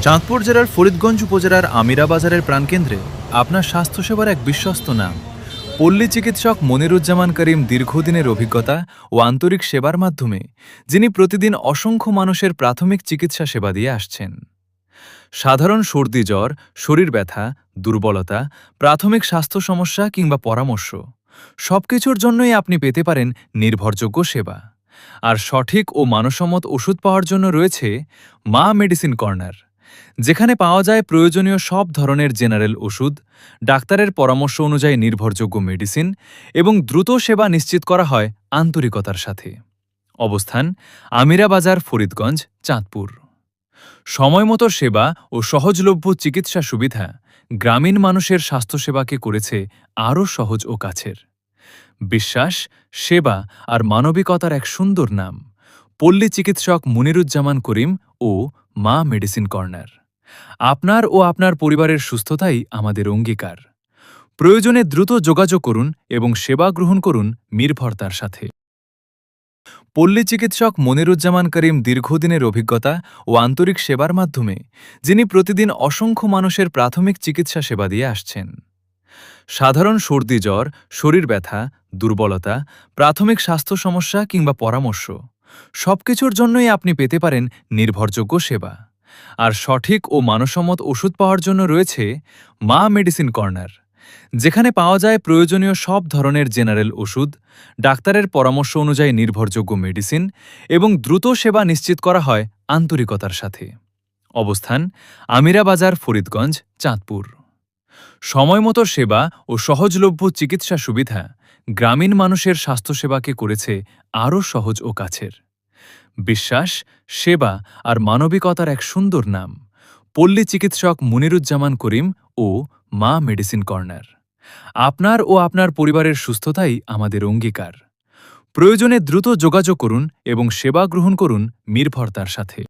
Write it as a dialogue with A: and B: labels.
A: চাঁদপুর জেলার ফরিদগঞ্জ উপজেলার আমিরা বাজারের প্রাণকেন্দ্রে আপনার স্বাস্থ্যসেবার এক বিশ্বস্ত নাম পল্লী চিকিৎসক মনিরুজ্জামান করিম দীর্ঘদিনের অভিজ্ঞতা ও আন্তরিক সেবার মাধ্যমে যিনি প্রতিদিন অসংখ্য মানুষের প্রাথমিক চিকিৎসা সেবা দিয়ে আসছেন। সাধারণ সর্দি জ্বর, শরীর ব্যথা, দুর্বলতা, প্রাথমিক স্বাস্থ্য সমস্যা কিংবা পরামর্শ সবকিছুর জন্যই আপনি পেতে পারেন নির্ভরযোগ্য সেবা। আর সঠিক ও মানসম্মত ওষুধ পাওয়ার জন্য রয়েছে মা মেডিসিন কর্নার, যেখানে পাওয়া যায় প্রয়োজনীয় সব ধরনের জেনারেল ওষুধ, ডাক্তারের পরামর্শ অনুযায়ী নির্ভরযোগ্য মেডিসিন এবং দ্রুত সেবা নিশ্চিত করা হয় আন্তরিকতার সাথে। অবস্থান আমিরা বাজার, ফরিদগঞ্জ, চাঁদপুর। সময়মতো সেবা ও সহজলভ্য চিকিৎসা সুবিধা গ্রামীণ মানুষের স্বাস্থ্যসেবাকে করেছে আরও সহজ ও কাছের। বিশ্বাস, সেবা আর মানবিকতার এক সুন্দর নাম পল্লী চিকিৎসক মনিরুজ্জামান করিম ও মা মেডিসিন কর্নার। আপনার ও আপনার পরিবারের সুস্থতাই আমাদের অঙ্গীকার। প্রয়োজনে দ্রুত যোগাযোগ করুন এবং সেবা গ্রহণ করুন নির্ভরতার সাথে। পল্লী চিকিৎসক মনিরুজ্জামান করিম দীর্ঘদিনের অভিজ্ঞতা ও আন্তরিক সেবার মাধ্যমে যিনি প্রতিদিন অসংখ্য মানুষের প্রাথমিক চিকিৎসা সেবা দিয়ে আসছেন। সাধারণ সর্দি জ্বর, শরীর ব্যথা, দুর্বলতা, প্রাথমিক স্বাস্থ্য সমস্যা কিংবা পরামর্শ সবকিছুর জন্যই আপনি পেতে পারেন নির্ভরযোগ্য সেবা। আর সঠিক ও মানসম্মত ওষুধ পাওয়ার জন্য রয়েছে মা মেডিসিন কর্নার, যেখানে পাওয়া যায় প্রয়োজনীয় সব ধরনের জেনারেল ওষুধ, ডাক্তারের পরামর্শ অনুযায়ী নির্ভরযোগ্য মেডিসিন এবং দ্রুত সেবা নিশ্চিত করা হয় আন্তরিকতার সাথে। অবস্থান আমিরা বাজার, ফরিদগঞ্জ, চাঁদপুর। সময়মতো সেবা ও সহজলভ্য চিকিৎসা সুবিধা গ্রামীণ মানুষের স্বাস্থ্যসেবাকে করেছে আরও সহজ ও কাছের। বিশ্বাস, সেবা আর মানবিকতার এক সুন্দর নাম পল্লী চিকিৎসক মনিরুজ্জামান করিম ও মা মেডিসিন কর্নার। আপনার ও আপনার পরিবারের সুস্থতাই আমাদের অঙ্গীকার। প্রয়োজনে দ্রুত যোগাযোগ করুন এবং সেবা গ্রহণ করুন নির্ভরতার সাথে।